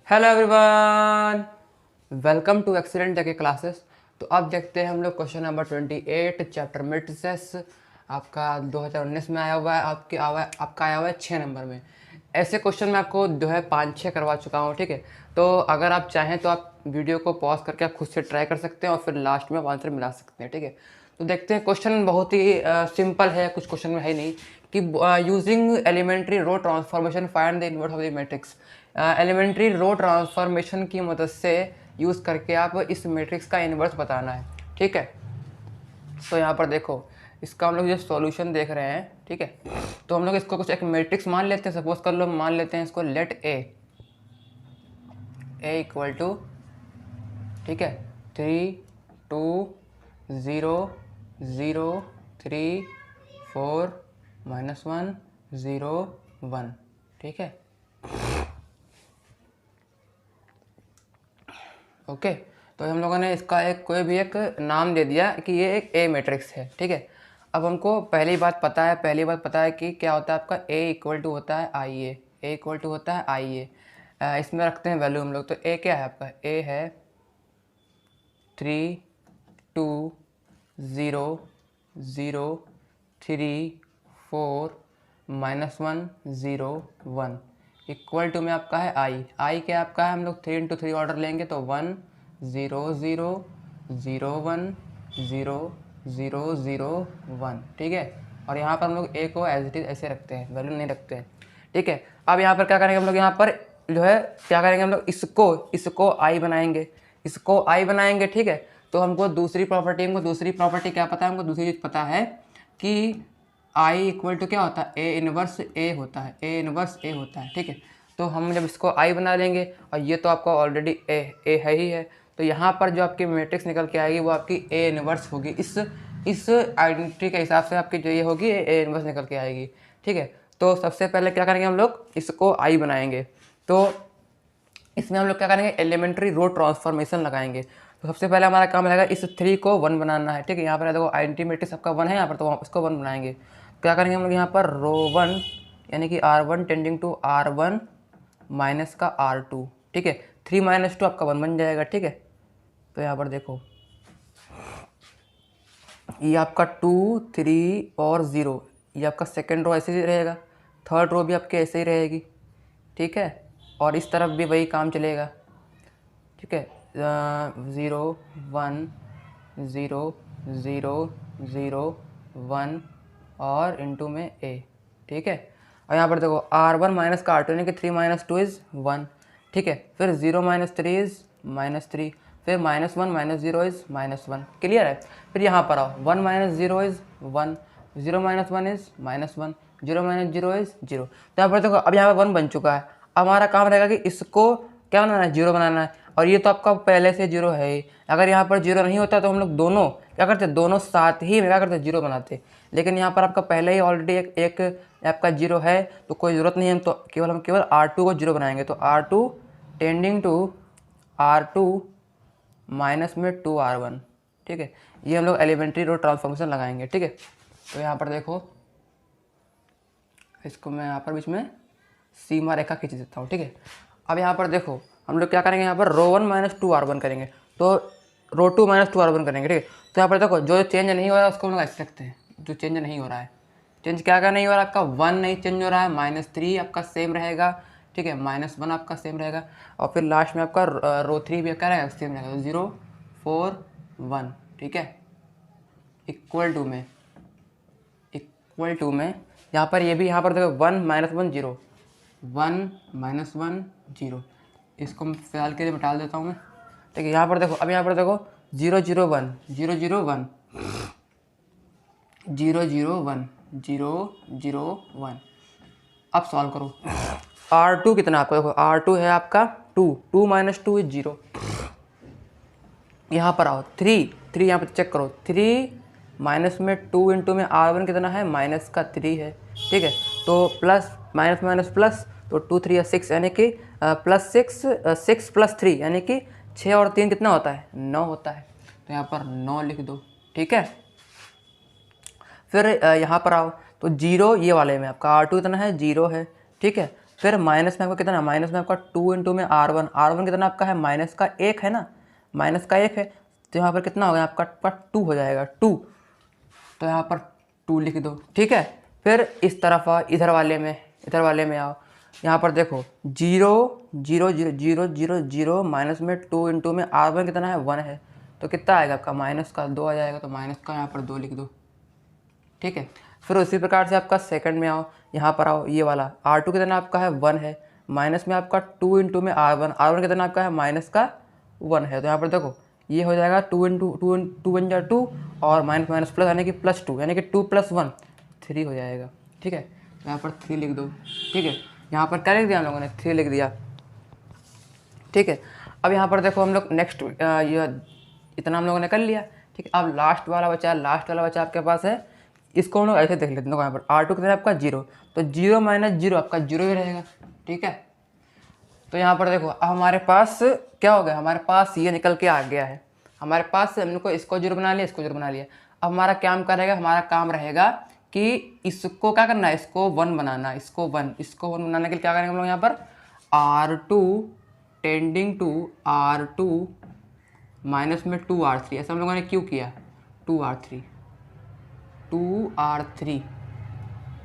Hello everyone, welcome to excellent जगह classes. तो अब देखते हैं हम लोग क्वेश्चन नंबर 28 चैप्टर मैट्रिसेस। आपका 2019 में आया हुआ है, आपका आया हुआ है 6 नंबर में। ऐसे क्वेश्चन मैं आपको जो है 5-6 करवा चुका हूँ, ठीक है। तो अगर आप चाहें तो आप वीडियो को पॉज करके आप खुद से ट्राई कर सकते हैं और फिर लास्ट में आंसर मिला सकते हैं, ठीक है। तो देखते हैं, क्वेश्चन बहुत ही सिंपल है, कुछ क्वेश्चन में है नहीं कि using elementary row transformation find the inverse of the matrix. Elementary row transformation की मदद से यूज़ करके आप इस मैट्रिक्स का इन्वर्स बताना है, ठीक है। तो यहाँ पर देखो, इसका हम लोग जो सॉल्यूशन देख रहे हैं, ठीक है। तो हम लोग इसको कुछ एक मैट्रिक्स मान लेते हैं। सपोज कर लो, मान लेते हैं इसको लेट ए इक्वल टू, ठीक है, 3 2 0 0 3 4 -1 0 1, ठीक है। ओके, तो हम लोगों ने इसका एक कोई भी एक नाम दे दिया कि ये एक ए मैट्रिक्स है, ठीक है। अब हमको पहली बात पता है कि क्या होता है आपका ए इक्वल टू होता है आई ए इक्वल टू होता है आई ए। इसमें रखते हैं वैल्यू हम लोग। तो ए क्या है आपका? ए है 3 2 0 0 3 4 -1 0 1 इक्वल टू में आपका है आई क्या आपका है? हम लोग 3 × 3 ऑर्डर लेंगे तो 1 0 0 0 1 0 0 0 1, ठीक है। और यहाँ पर हम लोग ए को एज इट इज ऐसे रखते हैं, वैल्यू नहीं रखते हैं, ठीक है। अब यहाँ पर क्या करेंगे हम लोग? यहाँ पर जो है क्या करेंगे हम लोग? इसको आई बनाएंगे, ठीक है। तो हमको दूसरी प्रॉपर्टी क्या पता है? हमको दूसरी चीज़ पता है कि आई इक्वल टू क्या होता है? ए इनवर्स ए होता है, ठीक है। तो हम जब इसको आई बना लेंगे, और ये तो आपका ऑलरेडी ए है ही है, तो यहाँ पर जो आपकी मैट्रिक्स निकल के आएगी वो आपकी ए इनवर्स होगी। इस आइडेंटिटी के हिसाब से आपकी जो ये होगी ए इनवर्स निकल के आएगी, ठीक है। तो सबसे पहले क्या करेंगे हम लोग? इसको आई बनाएंगे। तो इसमें हम लोग क्या करेंगे? एलिमेंट्री रो ट्रांसफॉर्मेशन लगाएंगे। तो सबसे पहले हमारा काम रहेगा इस 3 को 1 बनाना है, ठीक है। यहाँ पर देखो आइडेंटिटी मैट्रिक्स सबका 1 है यहाँ पर, तो इसको 1 बनाएंगे। क्या करेंगे हम लोग? यहाँ पर रो 1 यानी कि R1 tending to R1 minus का R2, ठीक है। 3 - 2 आपका 1 बन जाएगा, ठीक है। तो यहाँ पर देखो, ये आपका 2 3 और 0, ये आपका सेकेंड रो ऐसे ही रहेगा, थर्ड रो भी आपके ऐसे ही रहेगी, ठीक है। और इस तरफ भी वही काम चलेगा, ठीक है। 0 1 0 0 0 1 और इंटू में ए, ठीक है। और यहाँ पर देखो R1 माइनस का R2 यानी कि 3 - 2 इज़ 1, ठीक है। फिर 0 - 3 इज़ -3, फिर -1 - 0 इज़ -1, क्लियर है। फिर यहाँ पर आओ, 1 - 0 इज़ 1, 0 - 1 इज़ -1, 0 - 0 इज़ 0। तो यहाँ पर देखो अब यहाँ पर 1 बन चुका है। अब हमारा काम रहेगा कि इसको क्या बनाना है? 0 बनाना है। और ये तो आपका पहले से 0 है ही। अगर यहाँ पर 0 नहीं होता तो हम लोग दोनों क्या करते? दोनों साथ ही में क्या करते? 0 बनाते। लेकिन यहाँ पर आपका पहले ही ऑलरेडी एक आपका 0 है, तो कोई ज़रूरत नहीं है। तो हम केवल R2 को 0 बनाएंगे। तो R2 tending to R2 minus में 2R1, ठीक है। ये हम लोग एलिमेंट्री रो ट्रांसफॉर्मेशन लगाएंगे, ठीक है। तो यहाँ पर देखो, इसको मैं यहाँ पर बीच में सीमा रेखा खींच देता हूँ, ठीक है। अब यहाँ पर देखो हम लोग क्या करेंगे? यहाँ पर रो 1 - 2R1 करेंगे, तो रो 2 - 2R1 करेंगे, ठीक है। तो यहाँ पर देखो जो चेंज नहीं हो रहा है उसको हम लोग ऐसे रखते हैं। जो चेंज नहीं हो रहा है, चेंज क्या नहीं हो रहा है आपका? 1 नहीं चेंज हो रहा है, -3 आपका सेम रहेगा, ठीक है, -1 आपका सेम रहेगा। और फिर लास्ट में आपका रो 3 भी क्या रहेगा? सेम रहेगा, 0 4 1, ठीक है। इक्वल टू में यहाँ पर ये भी, यहाँ पर देखो 1 - 1 0, 1 - 1 0, इसको मैं फिलहाल के लिए मिटा देता हूँ मैं, ठीक है। यहाँ पर देखो, अब यहाँ पर देखो 0 0 1 0 0 1 0 0 1 0 0 1। अब सॉल्व करो। R2 कितना आपका? देखो R2 है आपका 2 2 - 2 इज 0। यहाँ पर आओ 3 यहाँ पर चेक करो, 3 माइनस में 2 इंटू में R1 कितना है? -3 है, ठीक है। तो प्लस माइनस माइनस प्लस, तो 2 3 6 यानी कि +6 6 + 3 यानी कि 6 और 3 कितना होता है? 9 होता है। तो यहाँ पर 9 लिख दो, ठीक है। फिर यहाँ पर आओ तो 0 ये वाले में आपका R2 कितना है? 0 है, ठीक है। फिर माइनस में आपका कितना, माइनस में आपका 2 इंटू में R1 कितना आपका है, माइनस का 1 है ना, माइनस का 1 है, तो यहाँ पर कितना होगा आपका 2 हो जाएगा 2, तो यहाँ पर 2 लिख दो, ठीक है। फिर इस तरफ आओ, इधर वाले में आओ, यहाँ पर देखो 0 0 0 0 0 0 माइनस में 2 इंटू में R1 कितना है 1 है, तो कितना आएगा आपका माइनस का 2 आ जाएगा, तो माइनस का यहाँ पर 2 लिख दो, ठीक है। फिर उसी प्रकार से आपका सेकंड में आओ, यहाँ पर आओ, ये वाला R2 कितना आपका है 1 है, माइनस में आपका 2 इंटू में R1 कितना आपका है माइनस का 1 है, तो यहाँ पर देखो ये हो जाएगा 2 इंटू 2 बन जाए 2 और माइनस माइनस प्लस यानी कि +2 यानी कि 2 + 1 3 हो जाएगा, ठीक है। यहाँ पर 3 लिख दो, ठीक है। यहाँ पर क्या लिख दिया हम लोगों ने, 3 लिख दिया, ठीक है। अब यहाँ पर देखो हम लोग नेक्स्ट ये इतना हम लोगों ने कर लिया, ठीक है। अब लास्ट वाला बचा आपके पास है, इसको हम लोग ऐसे देख लेते हैं। देखो यहाँ पर R2 कितना है आपका 0, तो 0 - 0 आपका 0 ही रहेगा, ठीक है। तो यहाँ पर देखो अब हमारे पास क्या हो गया, हमारे पास ये निकल के आ गया है, हमारे पास हम लोग को इसको 0 बना लिया, इसको 0 बना लिया। अब हमारा हमारा काम रहेगा कि इसको क्या करना है, इसको 1 बनाना, इसको 1 बनाने के लिए क्या करेंगे हम लोग यहाँ पर R2 tending to R2 minus में 2R3, ऐसा हम लोगों ने क्यों किया, 2R3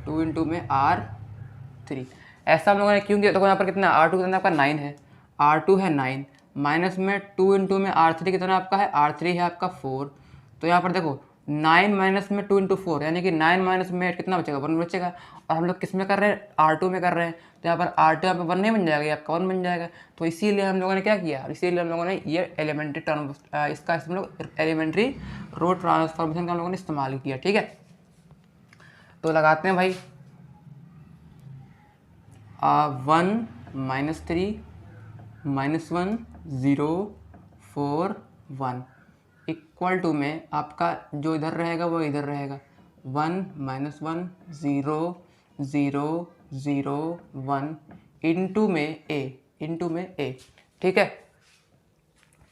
2 इंटू में R3 ऐसा हम लोगों ने क्यों किया। देखो यहाँ पर कितना R2 कितना आपका 9 है, R2 है 9 माइनस में 2 इंटू में R3 कितना आपका है, R3 है आपका 4, तो यहाँ पर देखो 9 माइनस में 2 इंटू 4 यानी कि 9 माइनस में 8 कितना बचेगा 1 बचेगा, और हम लोग किस में कर रहे हैं R2 में कर रहे हैं, तो यहाँ पर R2 यहाँ पर 1 नहीं बन जाएगा, ये आपका 1 बन जाएगा। तो इसीलिए हम लोगों ने क्या किया, इसीलिए हम लोगों ने ये इसका हम लोग एलिमेंट्री रो ट्रांसफॉर्मेशन का हम लोगों ने इस्तेमाल किया, ठीक है। तो लगाते हैं भाई 1 - 3 -1 0 4 1 इक्वल टू में आपका जो इधर रहेगा वो इधर रहेगा 1 - 1 0 0 0 1 इंटू में ए, ठीक है।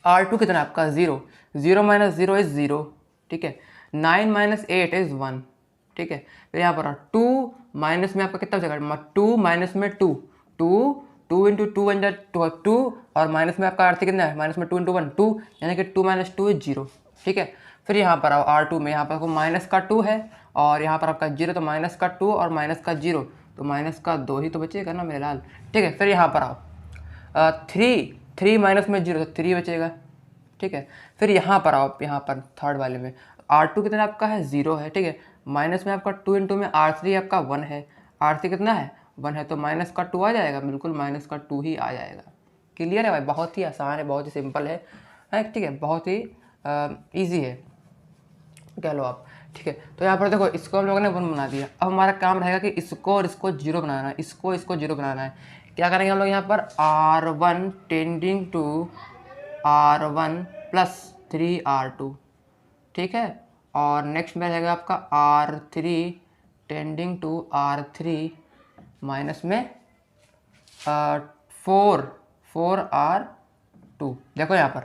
R2 कितना आपका 0 0 - 0 इज 0, ठीक है। 9 - 8 इज 1, ठीक है। तो यहाँ पर 2 माइनस में आपका कितना बचेगा 2 माइनस में 2 2 इंटू 2 बन जाए 2 और माइनस में आपका R3 कितना है माइनस में 2 इंटू 1 2 यानी कि 2 - 2 इज 0, ठीक है। फिर यहाँ पर आओ R2 में, यहाँ पर आपको माइनस का 2 है और यहाँ पर आपका 0, तो माइनस का 2 और माइनस का 0, तो माइनस का 2 ही तो बचेगा ना मेरे लाल, ठीक है। फिर यहाँ पर आओ 3 माइनस में 0 तो 3 बचेगा, ठीक है। फिर यहाँ पर आओ, यहाँ पर थर्ड वाले में R2 कितना आपका है 0 है, ठीक है। माइनस में आपका 2 इंटू में R3 आपका 1 है, R3 कितना है 1 है, तो माइनस का 2 आ जाएगा, बिल्कुल माइनस का 2 ही आ जाएगा। क्लियर है भाई, बहुत ही आसान है, बहुत ही सिंपल है, ठीक है, बहुत ही ईजी है कह लो आप, ठीक है। तो यहाँ पर देखो इसको हम लोगों ने 1 बना दिया। अब हमारा काम रहेगा कि इसको और इसको 0 बनाना है, इसको 0 बनाना है। क्या करेंगे हम लोग यहाँ पर R1 tending to R1 + 3R2, ठीक है। और नेक्स्ट में रहेगा आपका R3 tending to R3 minus में 4R2। देखो यहाँ पर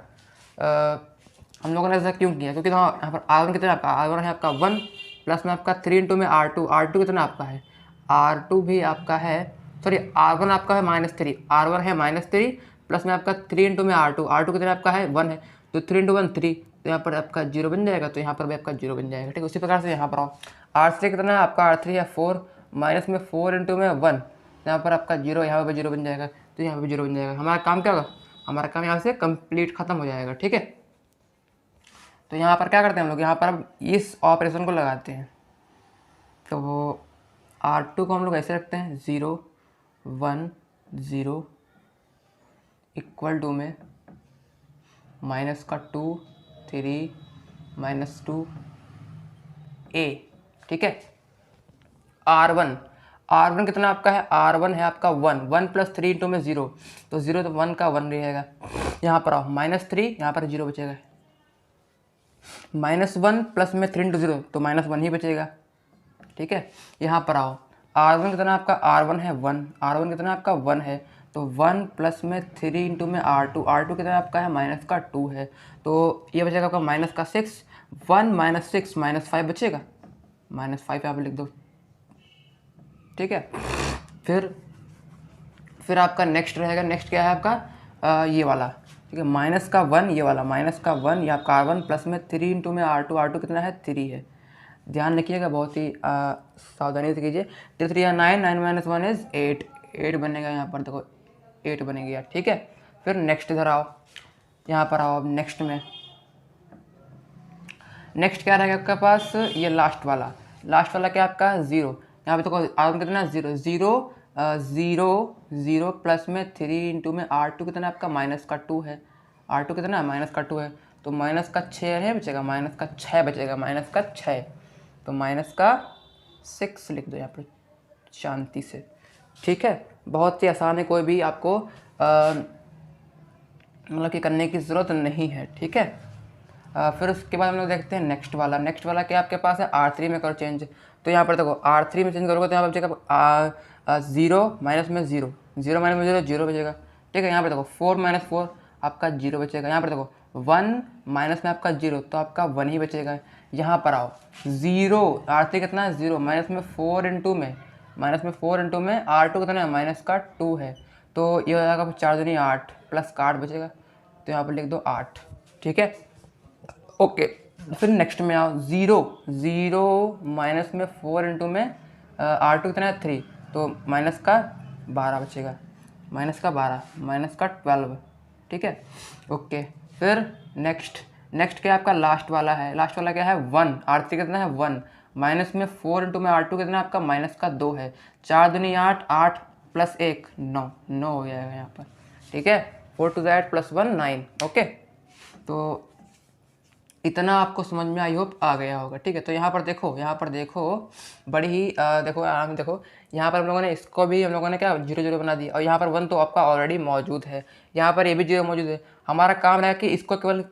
हम लोगों ने ऐसा क्यों किया, क्योंकि यहाँ पर R1 कितना आपका R1 है आपका 1 प्लस में आपका 3 इंटू में R2 कितना आपका है R2 भी आपका है, सॉरी R1 आपका है -3, R1 है -3 प्लस में आपका 3 इंटू में R2 कितना आपका है 1 है, तो 3 इंटू 1 3, तो यहाँ पर आपका 0 बन जाएगा, तो यहाँ पर भी आपका 0 बन जाएगा, ठीक है। उसी प्रकार से यहाँ पर आओ R3 कितना है आपका R3 है 4 माइनस में 4 इंटू में 1, यहाँ पर आपका 0, यहाँ पर 0 बन जाएगा, तो यहाँ पर 0 बन जाएगा। हमारा काम क्या होगा, हमारा काम यहाँ से कंप्लीट खत्म हो जाएगा, ठीक है। तो यहाँ पर क्या करते हैं हम लोग, यहाँ पर अब इस ऑपरेशन को लगाते हैं, तो R2 को हम लोग ऐसे रखते हैं 0 1 0 इक्वल टू में माइनस का 2 3 -2 A, ठीक है। R1 कितना आपका है R1 है आपका 1 + 3 इंटू में 0, तो 0 तो 1 का 1 रहेगा। यहाँ पर आओ -3, यहाँ पर 0 बचेगा, -1 प्लस में 3 इंटू 0, तो -1 ही बचेगा, ठीक है। यहाँ पर आओ R1 कितना आपका R1 है 1, R1 कितना आपका 1 है, तो 1 प्लस में 3 इंटू में R2 कितना आपका है -2 है, तो ये बचेगा आपका -6, 1 - 6 -5 बचेगा, -5 यहाँ पर लिख दो, ठीक है। फिर फिर आपका नेक्स्ट रहेगा, नेक्स्ट क्या है आपका ये वाला, ठीक है, माइनस का 1, ये वाला माइनस का 1, ये आपका R1 प्लस में 3 इंटू में R2 कितना है 3 है। ध्यान रखिएगा, बहुत ही सावधानी से कीजिए। 3 3 9, 9 माइनस 1 इज 8, 8 बनेगा यहाँ पर, देखो 8 बनेगी यार, ठीक है। फिर नेक्स्ट इधर आओ, यहाँ पर आओ अब नेक्स्ट में, नेक्स्ट क्या रहेगा आपके पास, ये लास्ट वाला क्या आपका 0, यहाँ पे देखो R1 कितना है 0, 0 0 प्लस में 3 इंटू में R2 कितना है आपका माइनस का 2 है, R2 कितना है माइनस का 2 है, तो माइनस का 6 है बचेगा, माइनस का 6 बचेगा, माइनस का 6, तो माइनस का 6 लिख दो यहाँ पर शांति से, ठीक है। बहुत ही आसान है, कोई भी आपको मतलब कि करने की ज़रूरत नहीं है, ठीक है। फिर उसके बाद हम लोग देखते हैं नेक्स्ट वाला क्या आपके पास है R3 में करो चेंज, तो यहाँ पर देखो R3 में चेंज करोगे तो यहाँ पर बचेगा 0 माइनस में 0, 0 माइनस में 0, 0 बचेगा, ठीक है। यहाँ पर देखो 4 माइनस 4 आपका 0 बचेगा, यहाँ पर देखो 1 माइनस में आपका 0, तो आपका 1 ही बचेगा। यहाँ पर आओ 0, R3 कितना है 0, माइनस में 4 इंटू में R2 कितना है माइनस का 2 है, तो ये हो जाएगा 4 दूनी 8 प्लस का 8 बचेगा, तो यहाँ पर लिख दो 8, ठीक है, ओके। फिर नेक्स्ट में आओ 0 माइनस में 4 इंटू में R2 कितना है 3, तो माइनस का 12 बचेगा, माइनस का 12 ठीक है, ओके। फिर नेक्स्ट क्या आपका लास्ट वाला क्या है 1, R3 कितना है 1, माइनस में 4 इंटू में R2 कितना है आपका माइनस का 2 है, 4 दूनी 8, 8 प्लस 1 9 हो जाएगा यहाँ पर, ठीक है। 4 to 8 प्लस 1 9, ओके। तो इतना आपको समझ में आई होप आ गया होगा, ठीक है। तो यहाँ पर देखो बड़ी ही देखो आराम से देखो, यहाँ पर हम लोगों ने इसको भी हम लोगों ने क्या 0 0 बना दिया, और यहाँ पर 1 तो आपका ऑलरेडी मौजूद है, यहाँ पर ये भी 0 मौजूद है। हमारा काम है कि इसको केवल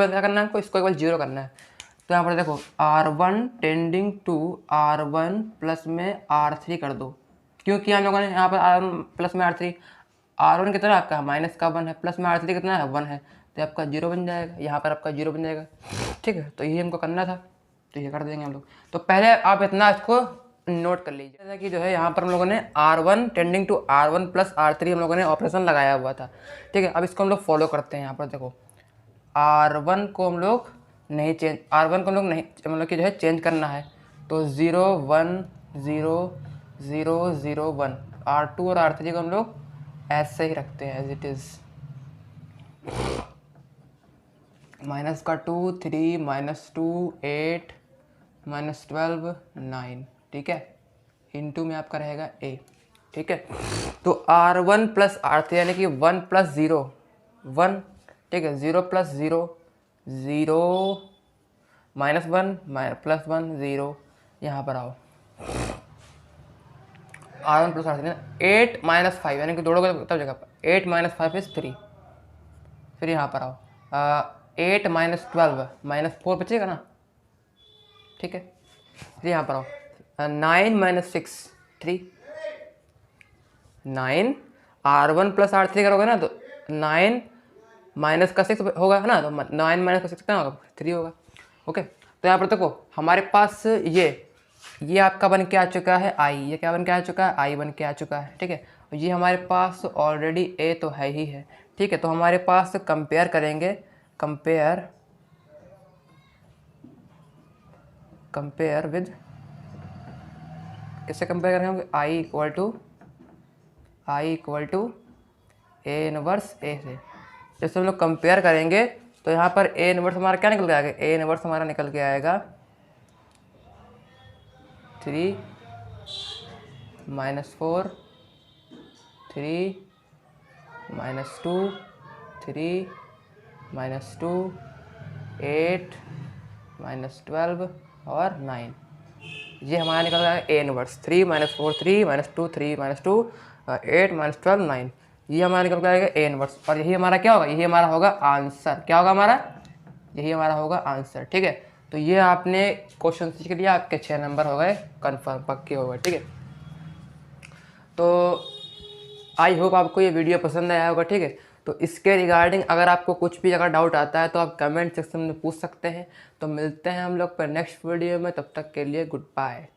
क्या करना है हमको, इसको केवल 0 करना है। तो यहाँ पर देखो R1 tending to R1 plus में R3 कर दो, क्योंकि हम लोगों ने यहाँ पर R1 प्लस में R1 कितना आपका माइनस का 1 है, प्लस में R3 कितना है 1 है, तो आपका 0 बन जाएगा, यहाँ पर आपका 0 बन जाएगा, ठीक है। तो ये हमको करना था, तो ये कर देंगे हम लोग। तो पहले आप इतना इसको नोट कर लीजिए, जैसा कि जो है यहाँ पर हम लोगों ने R1 tending to R1 plus R3 हम लोगों ने ऑपरेशन लगाया हुआ था, ठीक है। अब इसको हम लोग फॉलो करते हैं। यहाँ पर देखो R1 को हम लोग नहीं मतलब कि जो है चेंज करना है, तो 0 1 0 0 0 1, R2 और R3 को हम लोग ऐसे ही रखते हैं एज इट इज़, माइनस का 2 3 माइनस 2 8 माइनस 12 9, ठीक है, इनटू में आपका रहेगा a, ठीक है। तो R1 प्लस R3 यानी कि 1 प्लस 0 1, ठीक है, 0 प्लस 0 0 माइनस 1 प्लस 1 0, यहाँ पर आओ R1 प्लस R3 8 माइनस 5 यानी कि जोड़ोगे तब जगह पर 8 माइनस 5 इज 3। फिर यहाँ पर आओ 8 माइनस 12 माइनस 4 बचेगा ना, ठीक है। फिर यहाँ पर आओ 9 माइनस 6 3, 9 R1 प्लस R3 करोगे ना तो 9 माइनस का 6 होगा है ना, तो 9 माइनस का 6 कितना होगा 3 होगा, ओके। तो यहाँ पर देखो हमारे पास ये आपका बन के आ चुका है I, ये क्या बन के आ चुका है I बन के आ चुका है, ठीक है। ये हमारे पास ऑलरेडी A तो है ही है, ठीक है। तो हमारे पास कंपेयर करेंगे, कंपेयर विद, किससे कंपेयर करेंगे, I equal to A inverse A से। जैसे हम लोग कंपेयर करेंगे तो यहाँ पर A इनवर्स हमारा क्या निकल के आएगा, A इनवर्स हमारा निकल के आएगा 3 माइनस 4 3 माइनस 2 3 माइनस 2 8 माइनस 12 और 9, ये हमारा निकल रहा है A inverse 3 minus 4 3 minus 2 3 minus 2 8 minus 12 9, ये हमारा निकल आएगा A इनवर्स, और यही हमारा क्या होगा, यही हमारा होगा आंसर, क्या होगा हमारा, यही हमारा होगा आंसर, ठीक है। तो ये आपने क्वेश्चन सीख लिया, आपके 6 नंबर हो गए कन्फर्म, पक्के हो गए, ठीक है। तो आई होप आपको ये वीडियो पसंद आया होगा, ठीक है। तो इसके रिगार्डिंग अगर आपको कुछ भी अगर डाउट आता है तो आप कमेंट सेक्शन में पूछ सकते हैं। तो मिलते हैं हम लोग पर नेक्स्ट वीडियो में, तब तक के लिए गुड बाय।